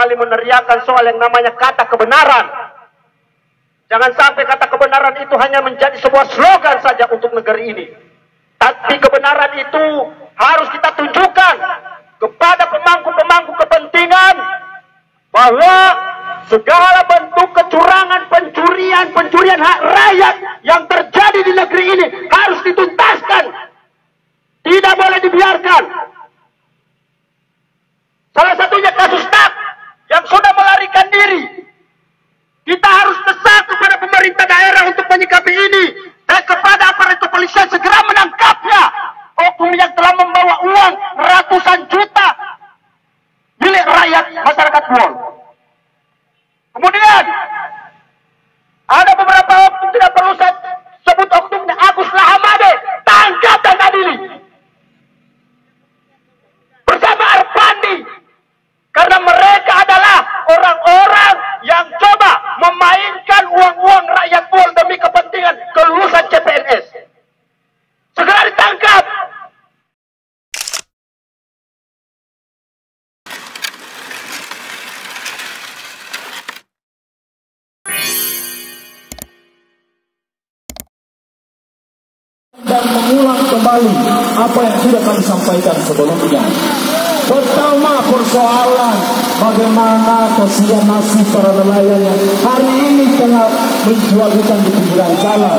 kembali meneriakkan soal yang namanya kata kebenaran. Jangan sampai kata kebenaran itu hanya menjadi sebuah slogan saja untuk negeri ini. Tapi kebenaran itu harus kita tunjukkan kepada pemangku-pemangku kepentingan bahwa segala bentuk kecurangan, pencurian hak rakyat yang terjadi di negeri ini harus dituntaskan. Tidak boleh dibiarkan. Salah satunya kasus TAP yang sudah melarikan diri. Kita harus desak kepada pemerintah daerah untuk menyikapi ini dan kepada aparat kepolisian segera menangkapnya. Oknum yang telah membawa uang ratusan juta milik rakyat masyarakat Buol. Kemudian ada beberapa oknum, tidak perlu saya sebut oknumnya, Agus Lahamade, tangkap dan adili bersama Arpandi, karena mereka adalah orang-orang yang coba memainkan uang-uang rakyat Buol demi kepentingan kelulusan CPNS. Segera ditangkap. Dan mengulang kembali apa yang sudah kami sampaikan sebelumnya. Pertama, persoalan bagaimana kesian nasib para nelayan yang hari ini tengah menjual ikan di pinggiran jalan.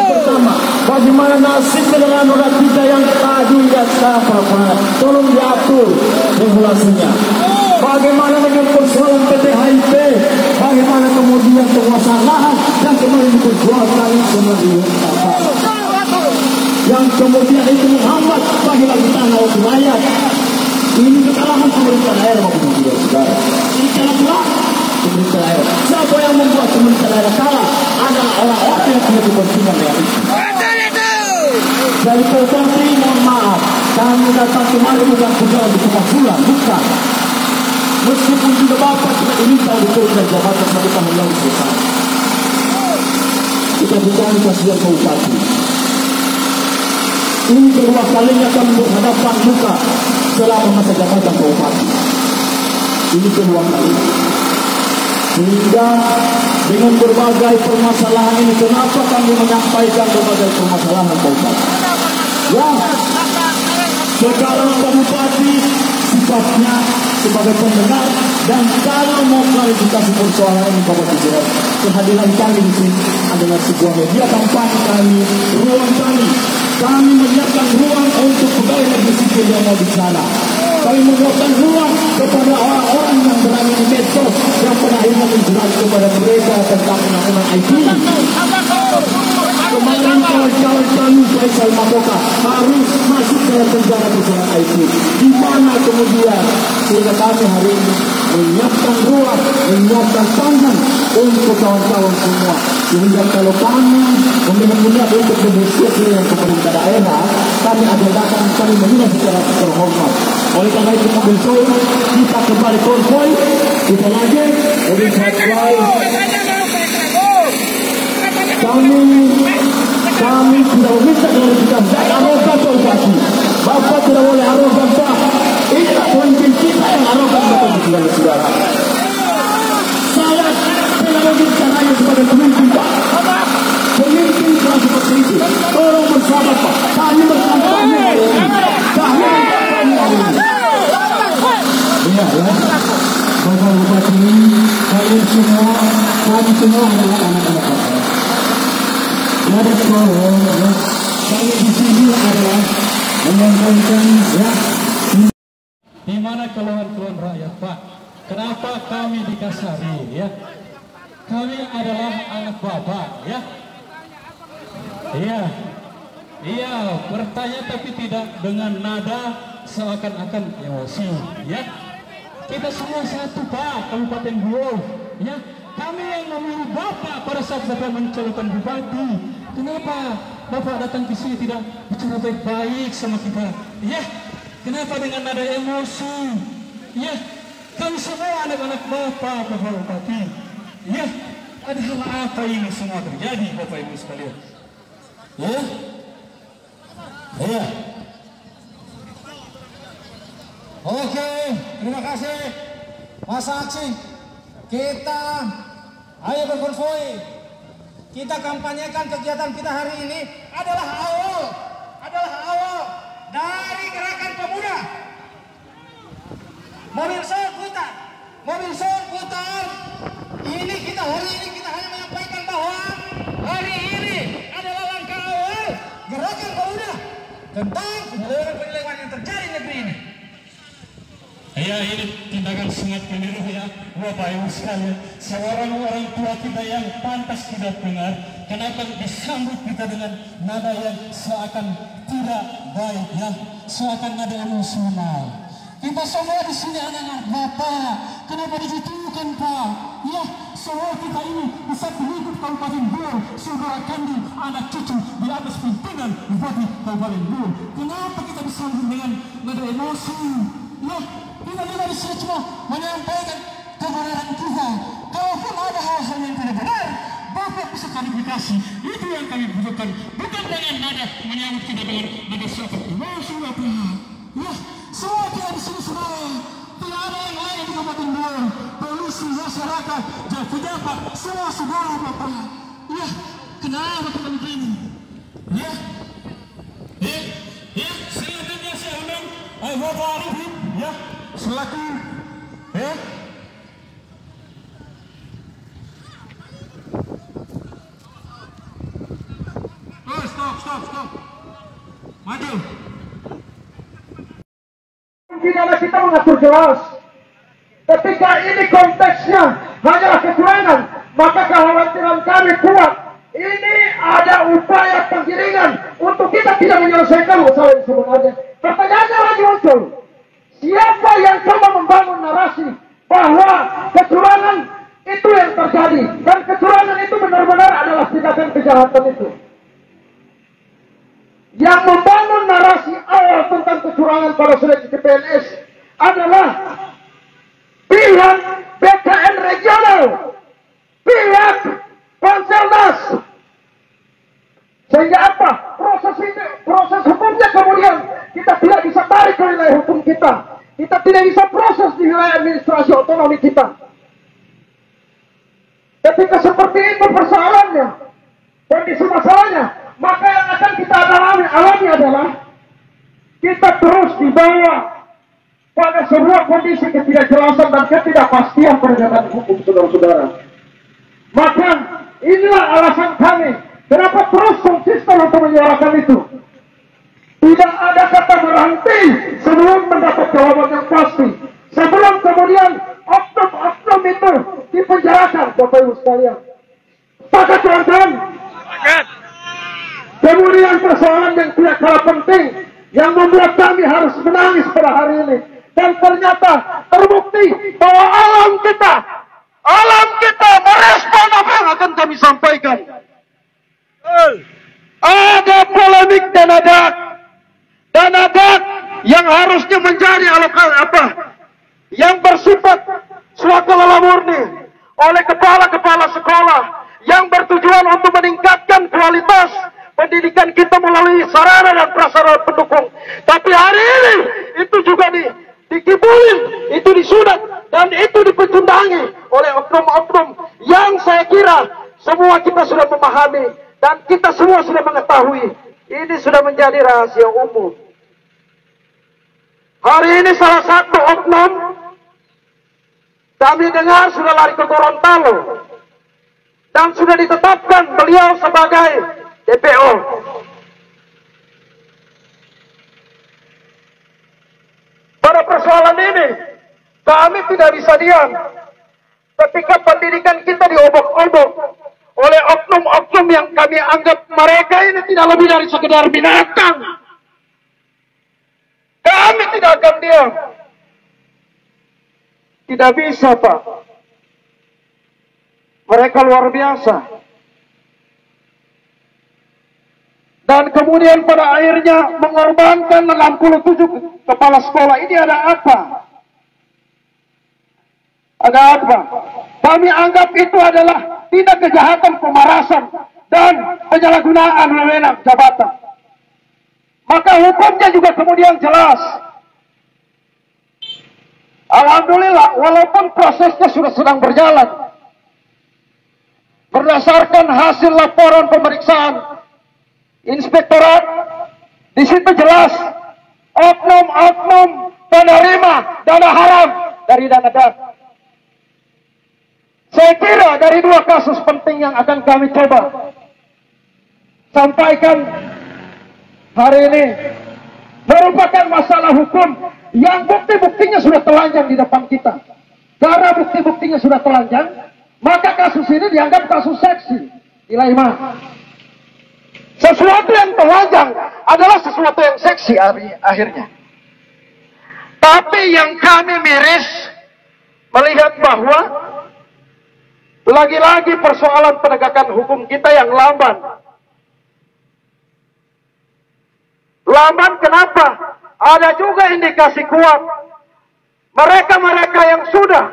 Pertama, bagaimana nasib dengan orang kita yang tadi dan sekarang, tolong diatur regulasinya. Bagaimana dengan persoalan PT HIP, bagaimana kemudian penguasaan lahan yang kemarin diperjualkan sebagai yang kemudian itu menghambat bagi lagi tanah untuk rakyat. Ini kesalahan pemerintah daerah maupun saudara. Ini salah pemerintah daerah. Siapa yang membuat pemerintah daerah salah? Adalah orang-orang yang punya kepentingan dengan itu. Dari Bupati, mohon maaf, kami datang kemari bukan pejabat di pemasulan, bukan. Meskipun juga Bapak tidak diminta untuk dan jabatan satu tahun lalu selesai. Kita bukan kasihan Bupati. Ini kedua kalinya kami berhadapan muka selama masa jabatan Bupati. Ini kedua kali. Sehingga dengan berbagai permasalahan ini, kenapa kami menyampaikan berbagai permasalahan Bupati? Ya, sekarang Pak Bupati sifatnya sebagai pendengar, dan kalau mau klarifikasi persoalan ini Bapak Presiden, kehadiran kami di sini adalah sebuah media kampanye kami, ruang kami menyiapkan ruang untuk pegawai negeri sipil yang mau bicara. Kami menyiapkan ruang kepada orang-orang yang berani di medsos yang pada akhirnya menjelaskan kepada mereka tentang undang-undang IT. Kemarin kawan-kawan kami Faisal Makoka harus masuk dalam penjara persoalan IT. Di mana kemudian sehingga kami hari ini menyiapkan ruang, menyiapkan panggung untuk kawan-kawan semua. Sehingga kalau kami meminta untuk berdiskusi dengan pemerintah daerah, kami agendakan kami menilai secara terhormat. Oleh karena itu mobil soal kita kembali konvoy, kita lagi mobil konvoy. Kami tidak meminta klarifikasi dan arogan Bupati. Bapak tidak boleh arogan Pak. Inilah pemimpin kita yang arogan Bapak saudara. Saya tidak mungkin caranya sebagai pemimpin Pak. Pemimpin telah seperti itu. Tolong bersabar Pak. Kami berkampanye hari ini. Kami berkampanye hari ini. Iya ya. Bapak Bupati, kami semua adalah anak-anak Bapak. Ada sekolah, kami di sini adalah menyampaikan ya. Di mana keluhan-keluhan rakyat Pak? Kenapa kami dikasari ya? Kami adalah anak Bapak ya. Iya, bertanya tapi tidak dengan nada seakan-akan emosi ya. Kita semua satu Pak, Kabupaten Buol ya. Kami yang memilih Bapak pada saat Bapak mencalonkan bupati. Kenapa Bapak datang ke sini tidak bicara baik-baik sama kita? Ya, kenapa dengan nada emosi? Ya, kami semua anak-anak Bapak Bupati. Ya, ada hal apa ini semua terjadi Bapak Ibu sekalian? Ya. Oke, terima kasih. masa aksi, kita ayo berkonvoy, kita kampanyekan kegiatan kita hari ini adalah awal dari gerakan pemuda. Mobil sound putar. Ini kita hari ini kita hanya menyampaikan bahwa hari ini adalah langkah awal gerakan pemuda tentang penyelewengan yang terjadi di negeri ini. Ya, ini tindakan sangat keliru ya, Bapak Ibu sekalian. Seorang orang tua kita yang pantas tidak dengar, kenapa disambut kita dengan nada yang seakan tidak baik ya, seakan nada emosional. Kita semua di sini anak-anak Bapak, kenapa digitukan Pak? Ya, semua kita ini bisa pengikut Kabupaten Buol, saudara kandung, anak cucu di atas pimpinan Bupati Kabupaten Buol. Kenapa kita disambut dengan nada emosi? Ya, kita juga di sini cuma menyampaikan kebenaran kita. Kalaupun ada hal-hal yang tidak benar, Bapak bisa klarifikasi. Itu yang kami butuhkan, bukan dengan nada menyambut kita dengan nada seakan emosi Bapak. Ya, semua kita di sini saudara, tidak ada yang lain di Kabupaten Buol, polisi, masyarakat, pejabat, semua saudara Bapak. Ya, kenapa kita begini? Ya, selanjutnya saya undang Bapak Arifin, ya, selaku, ya. Oh, stop. Maju. Tidak kita mengatur jelas. Ketika ini konteksnya hanyalah kecurangan, maka kekhawatiran kami kuat. Ini ada upaya penggiringan untuk kita tidak menyelesaikan masalah ini sebenarnya. Pertanyaannya lagi muncul, siapa yang coba membangun narasi bahwa kecurangan itu yang terjadi dan kecurangan itu benar-benar adalah tindakan kejahatan itu? Yang membangun narasi awal tentang kecurangan pada seleksi PNS adalah pihak BKN regional, pihak Panselnas. Sehingga apa? Proses hukumnya kemudian kita tidak bisa tarik ke wilayah hukum kita. Kita tidak bisa proses di wilayah administrasi otonomi kita. Ketika seperti itu persoalannya, kondisi masalahnya, maka yang akan kita alami adalah kita terus dibawa pada sebuah kondisi ketidakjelasan dan ketidakpastian penegakan hukum, saudara-saudara. Maka inilah alasan kami kenapa terus konsisten untuk menyuarakan itu. Tidak ada kata berhenti sebelum mendapat jawaban yang pasti. Sebelum kemudian oknum-oknum itu dipenjarakan, Bapak Ibu sekalian. Sepakat teman-teman? Kemudian persoalan yang tidak kalah penting yang membuat kami harus menangis pada hari ini. Dan ternyata terbukti bahwa alam kita merespon apa yang akan kami sampaikan. Ada polemik dan adat yang harusnya menjadi yang bersifat swakala murni oleh kepala-kepala sekolah yang bertujuan untuk meningkatkan kualitas pendidikan kita melalui sarana dan prasarana pendukung. Tapi hari ini itu juga dikibulin, itu disudat, dan itu dipecundangi oleh oknum-oknum yang saya kira semua kita sudah memahami dan kita semua sudah mengetahui. Ini sudah menjadi rahasia umum. Hari ini salah satu oknum kami dengar sudah lari ke Gorontalo dan sudah ditetapkan beliau sebagai DPO. Pada persoalan ini kami tidak bisa diam ketika pendidikan kita diobok-obok oleh oknum-oknum yang kami anggap mereka ini tidak lebih dari sekedar binatang. Kami tidak akan diam. Tidak bisa, Pak. Mereka luar biasa. Dan kemudian pada akhirnya mengorbankan 67 kepala sekolah. Ini ada apa? Ada apa? Kami anggap itu adalah tindak kejahatan pemerasan dan penyalahgunaan wewenang jabatan. Maka hukumnya juga kemudian jelas. Alhamdulillah, walaupun prosesnya sudah sedang berjalan, berdasarkan hasil laporan pemeriksaan inspektorat, di situ jelas oknum-oknum penerima dana haram dari dana dana. Saya kira dari dua kasus penting yang akan kami coba sampaikan hari ini merupakan masalah hukum yang bukti-buktinya sudah telanjang di depan kita. Karena bukti-buktinya sudah telanjang, maka kasus ini dianggap kasus seksi. Nilai mah. Sesuatu yang telanjang adalah sesuatu yang seksi akhirnya. Tapi yang kami miris melihat bahwa lagi-lagi persoalan penegakan hukum kita yang lamban. Lamban kenapa? Ada juga indikasi kuat. Mereka-mereka yang sudah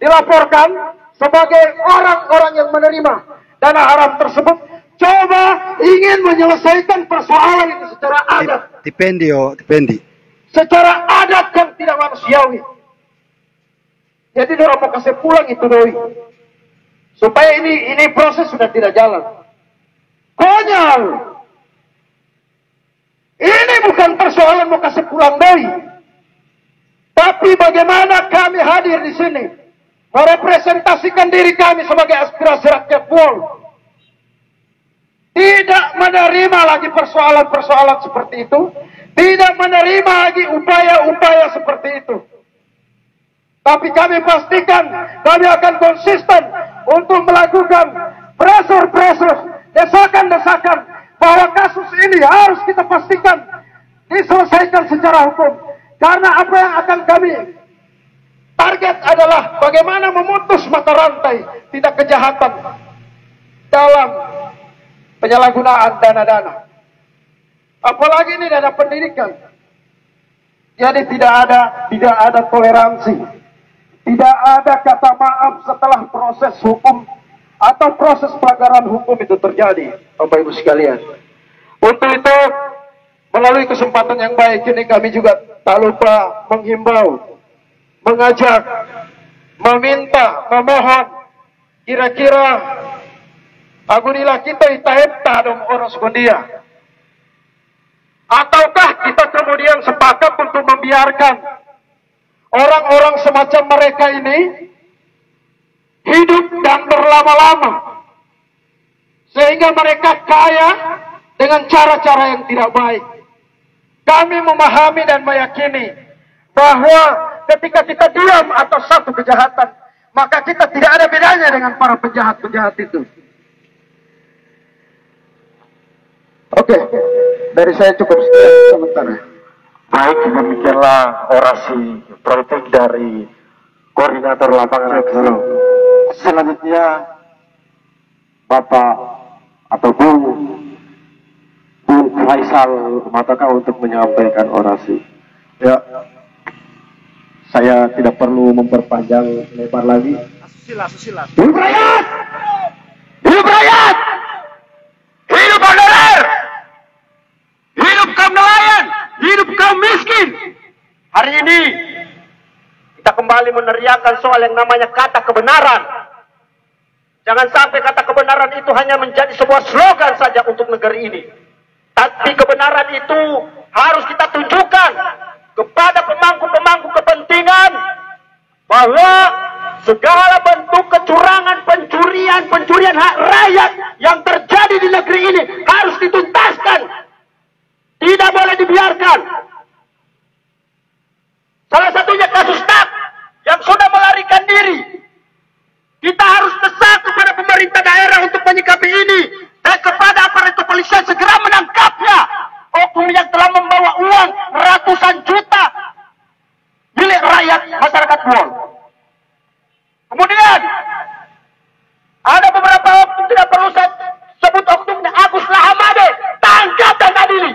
dilaporkan sebagai orang-orang yang menerima dana haram tersebut coba ingin menyelesaikan persoalan itu secara adat. Dipendi. Secara adat yang tidak manusiawi. Jadi dorong mau kasih pulang itu doi. Supaya ini proses sudah tidak jalan. Konyol. Ini bukan persoalan mau kasih pulang doi. Tapi bagaimana kami hadir di sini merepresentasikan diri kami sebagai aspirasi rakyat Wol. Tidak menerima lagi persoalan-persoalan seperti itu. Tidak menerima lagi upaya-upaya seperti itu. Tapi kami pastikan kami akan konsisten untuk melakukan pressure, desakan-desakan bahwa kasus ini harus kita pastikan diselesaikan secara hukum. Karena apa yang akan kami target adalah bagaimana memutus mata rantai tindak kejahatan dalam penyalahgunaan dana-dana. Apalagi ini dana pendidikan. Jadi tidak ada toleransi. Tidak ada kata maaf setelah proses hukum atau proses pelanggaran hukum itu terjadi, Bapak Ibu sekalian. Untuk itu, melalui kesempatan yang baik ini kami juga tak lupa menghimbau, mengajak, meminta, memohon, kira-kira agunilah kita itahepta dong orang sekundia. Ataukah kita kemudian sepakat untuk membiarkan orang-orang semacam mereka ini hidup dan berlama-lama sehingga mereka kaya dengan cara-cara yang tidak baik. Kami memahami dan meyakini bahwa ketika kita diam atas satu kejahatan, maka kita tidak ada bedanya dengan para penjahat-penjahat itu. Oke, dari saya cukup sementara. Baik, demikianlah orasi politik dari koordinator lapangan aksi. Selanjutnya Bapak atau Bu Faisal Mataka untuk menyampaikan orasi. Ya, saya tidak perlu memperpanjang lebar lagi. Asusila. Hidup rakyat! Hidup rakyat! Hidup orderer! Hidup kaum nelayan! Hidup kaum miskin! Hari ini kita kembali meneriakan soal yang namanya kata kebenaran. Jangan sampai kata kebenaran itu hanya menjadi sebuah slogan saja untuk negeri ini. Tapi kebenaran itu harus kita tunjukkan kepada pemangku-pemangku kepentingan bahwa segala bentuk kecurangan, pencurian hak rakyat yang terjadi di negeri ini harus dituntaskan. Tidak boleh dibiarkan. Salah satunya kasus TAP yang sudah melarikan diri. Kita harus desak kepada pemerintah daerah untuk menyikapi ini dan kepada aparat kepolisian segera menangkapnya. Oknum yang telah membawa uang ratusan juta milik rakyat masyarakat Wol. Kemudian ada beberapa oknum, tidak perlu saya sebut oknumnya, Agus Lahamade, tangkap dan adili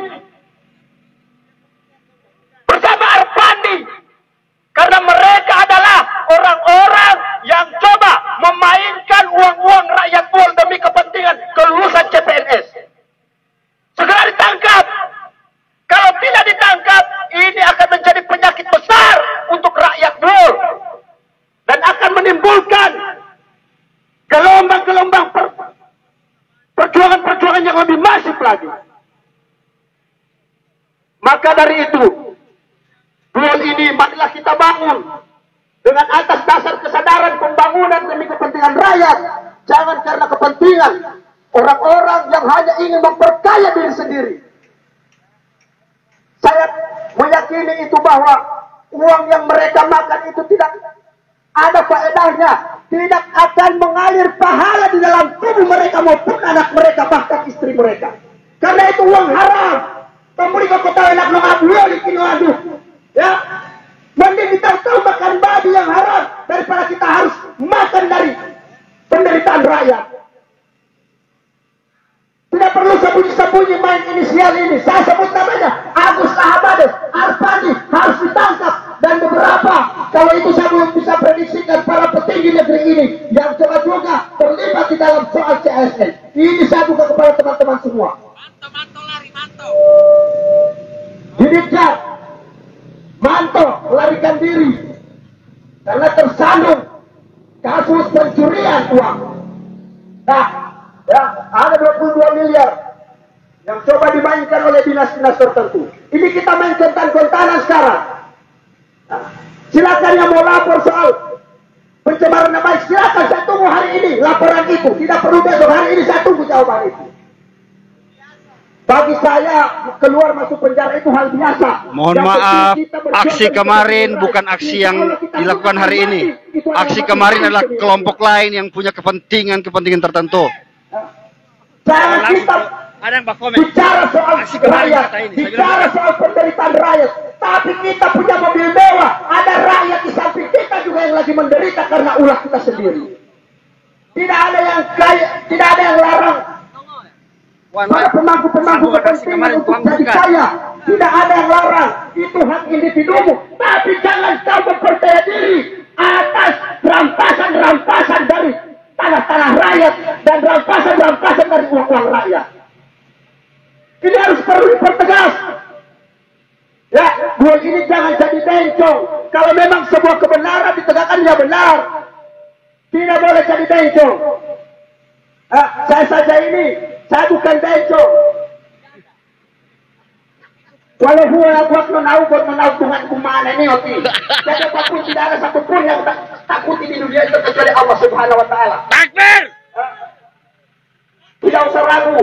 bersama Arpandi karena mereka menimbulkan gelombang-gelombang perjuangan-perjuangan yang lebih masif lagi. Maka dari itu, duel ini marilah kita bangun dengan atas dasar kesadaran pembangunan demi kepentingan rakyat, jangan karena kepentingan orang-orang yang hanya ingin memperkaya diri sendiri. Saya meyakini itu bahwa uang yang mereka makan itu tidak ada faedahnya, tidak akan mengalir pahala di dalam tubuh mereka maupun anak mereka, bahkan istri mereka. Karena itu uang haram. Kamu kau tahu enak mengabuh di kinoadu, ya. Mending kita tahu makan babi yang haram daripada kita harus makan dari penderitaan rakyat. Tidak perlu sembunyi-sembunyi main inisial ini. Saya sebut namanya Agus Ahmades, Arpandi harus ditangkap, dan beberapa, kalau itu saya belum bisa prediksikan, para petinggi negeri ini yang coba juga terlibat di dalam soal CSN. Ini saya buka kepada teman-teman semua. Didikjak, Manto melarikan diri karena tersandung kasus pencurian uang. Nah, ya, ada 22 miliar yang coba dimainkan oleh dinas-dinas tertentu. Ini kita main kontan-kontanan sekarang. Nah, silakan yang mau lapor soal pencemaran nama baik, silakan, saya tunggu hari ini laporan itu. Tidak perlu besok, hari ini saya tunggu jawaban itu. Bagi saya keluar masuk penjara itu hal biasa. Mohon maaf, aksi kemarin bukan aksi yang dilakukan hari ini. Aksi kemarin adalah kelompok lain yang punya kepentingan tertentu. Jangan kita bicara soal rakyat, bicara soal penderitaan rakyat, tapi kita punya mobil mewah, ada rakyat di samping kita juga yang lagi menderita karena ulah kita sendiri. Tidak ada yang kaya, tidak ada yang larang para pemangku-pemangku kepentingan untuk jadi kaya. Tidak ada yang larang, itu hak individumu. Tapi jangan kau mempercaya diri atas rampasan-rampasan dari tanah-tanah rakyat dan rampasan-rampasan dari uang-uang rakyat. Ini harus perlu dipertegas. Ya, duel ini jangan jadi bencong. Kalau memang sebuah kebenaran ditegakkan, ya benar. Tidak boleh jadi bencong. Saya saja ini, saya bukan bencong. Walau aku menahu Tuhan kumana ini, oke. Jadi apapun tidak ada satupun yang takuti di dunia itu kecuali Allah Subhanahu Wa Taala. Takbir! Tidak usah ragu.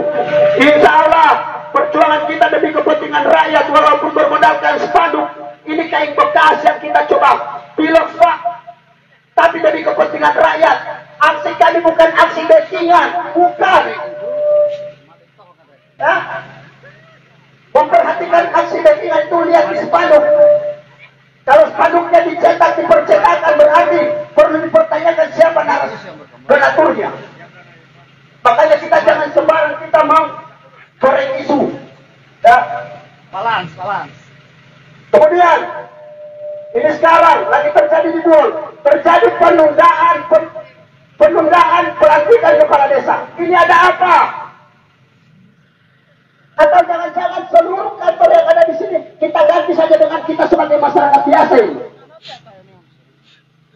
Insya Allah perjuangan kita demi kepentingan rakyat, walaupun bermodalkan spanduk ini kain bekas yang kita coba pilot pak, tapi demi kepentingan rakyat. Aksi kami bukan aksi bettingan, bukan. Ya? Memperhatikan aksi bettingan itu lihat di spanduk. Kalau spanduknya dicetak di percetakan berarti perlu dipertanyakan siapa donaturnya. Makanya kita jangan sembarang kita mau goreng isu. Ya. Balance. Kemudian ini sekarang lagi terjadi di Duel, terjadi penundaan pelantikan kepala desa. Ini ada apa? Atau jangan-jangan seluruh kantor yang ada di sini kita ganti saja dengan kita sebagai masyarakat biasa ini.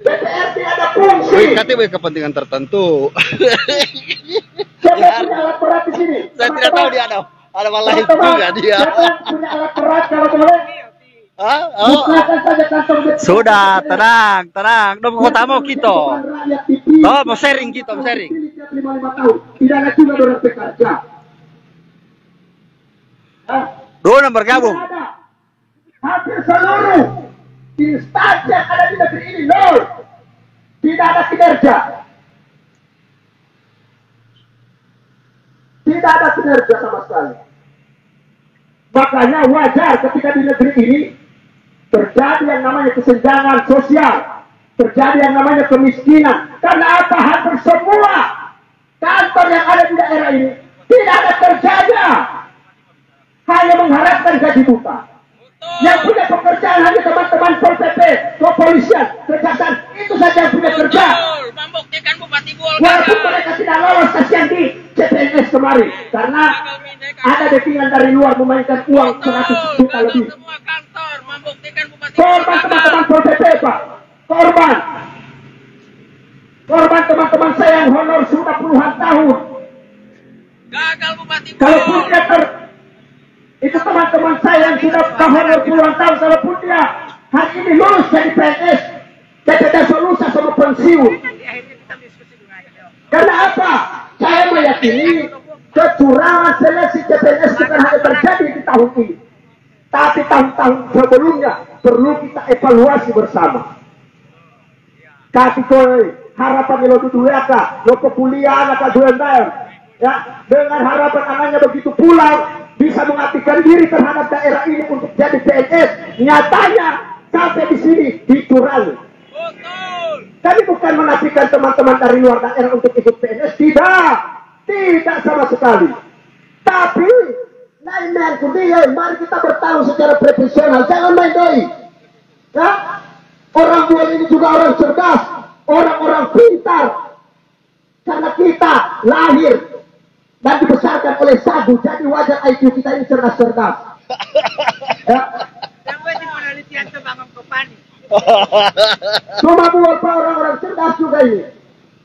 DPRD ada fungsi. KTW kepentingan tertentu. Siapa yang punya alat berat di sini? Saya tidak tahu dia ada malah itu juga dia. Siapa yang punya alat berat kalau boleh? Sudah, tenang. Dong kota mau kita. Oh, mau sharing kita, mau sharing. 55 tahun. Tidak ada juga orang bekerja. Dua bergabung. Hampir seluruh instansi yang ada di negeri ini nol. Tidak ada kinerja. Tidak ada kinerja sama sekali. Makanya wajar ketika di negeri ini terjadi yang namanya kesenjangan sosial, terjadi yang namanya kemiskinan. Karena apa? Hampir semua kantor yang ada di daerah ini tidak ada kerjanya, hanya mengharapkan gaji buta. Yang punya pekerjaan hanya teman-teman Pol PP, kepolisian, kejaksaan, itu saja yang punya kerja. Walaupun mereka tidak lolos kasihan di CPNS kemarin, karena ada dekingan dari luar memainkan uang 100 juta lebih. Korban teman-teman Pol PP, Pak, korban. korban teman-teman saya yang honor sudah puluhan tahun. Gagal Bupati Kalaupun dia itu teman-teman saya yang sudah honor puluhan tahun, kalaupun dia hari ini lulus jadi PNS, tidak solusi sama pensiun. Karena apa? Saya meyakini kecurangan seleksi CPNS bukan hanya terjadi di tahun ini, tapi tahun-tahun sebelumnya perlu kita evaluasi bersama. Kasih harapan lo dulu ya kak, lo kuliah anak UMR, ya dengan harapan anaknya begitu pulang bisa mengabdikan diri terhadap daerah ini untuk jadi PNS. Nyatanya sampai di sini dicurangi. Tapi bukan menafikan teman-teman dari luar daerah untuk ikut PNS, tidak sama sekali. Tapi lain-lain kuliah, mari kita bertarung secara profesional, jangan main doi. Ya? Orang Buol ini juga orang cerdas, orang-orang pintar. Karena kita lahir dan dibesarkan oleh sagu, jadi wajar IQ kita ini cerdas-cerdas. Ya? Cuma beberapa orang-orang cerdas juga ini.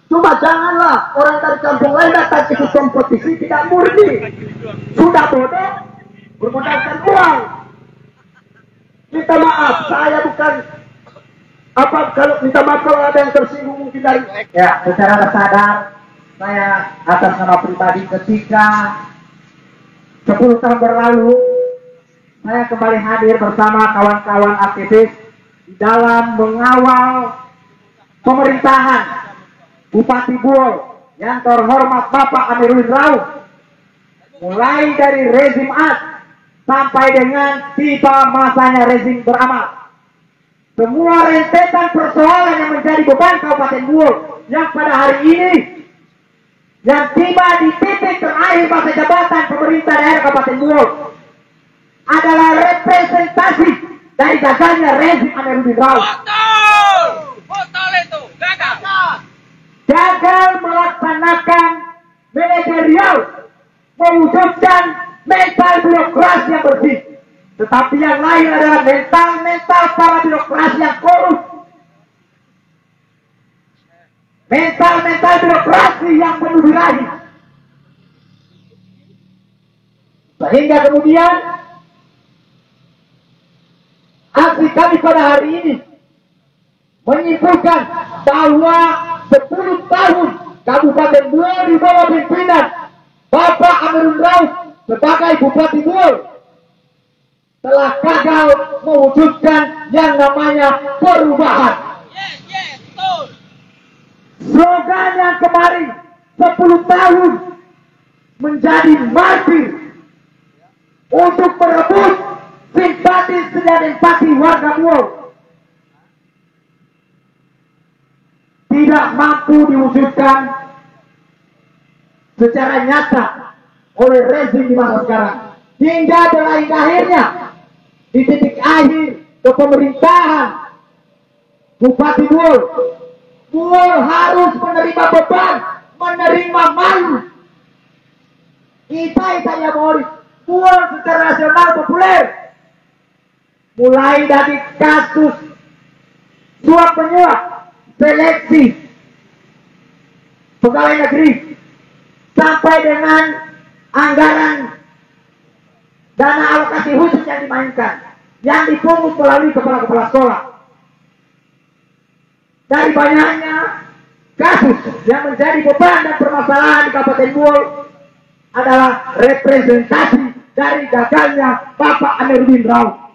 Cuma janganlah orang dari kampung lain datang ikut kompetisi tidak murni. Sudah bodoh, bermodalkan uang. Minta maaf, saya bukan kalau minta maaf kalau ada yang tersinggung mungkin dari. Ya, secara sadar saya atas nama pribadi ketika 10 tahun berlalu saya kembali hadir bersama kawan-kawan aktivis di dalam mengawal pemerintahan Bupati Buol yang terhormat Bapak Amiruddin Rauf, mulai dari rezim Ad sampai dengan tiba masanya rezim beramal. Semua rentetan persoalan yang menjadi beban Kabupaten Buol yang pada hari ini yang tiba di titik terakhir masa jabatan pemerintah daerah Kabupaten Buol adalah representasi dari gagalnya rezim Amiruddin Rauf. Betul itu, gagal. Gagal melaksanakan manajerial, mewujudkan mental birokrasi yang bersih. Tetapi yang lain adalah mental para birokrasi yang korup. Mental birokrasi yang penuh birahi. Sehingga kemudian aksi kami pada hari ini menyimpulkan bahwa 10 tahun Kabupaten Buol di bawah pimpinan Bapak Amiruddin Rauf sebagai Bupati Buol telah gagal mewujudkan yang namanya perubahan. Slogan yang kemarin 10 tahun menjadi martir untuk merebut simpati dan empati warga Buol tidak mampu diwujudkan secara nyata oleh rezim di masa sekarang. Hingga akhirnya di titik akhir kepemerintahan Bupati Buol, Buol harus menerima beban, menerima malu. Kita Mori, Buol secara nasional populer, mulai dari kasus suap menyuap, seleksi pegawai negeri, sampai dengan anggaran dana alokasi khusus yang dimainkan, yang dipungut melalui kepala-kepala sekolah. Dari banyaknya kasus yang menjadi beban dan permasalahan di Kabupaten Buol adalah representasi dari gagalnya Bapak Amiruddin Rauf.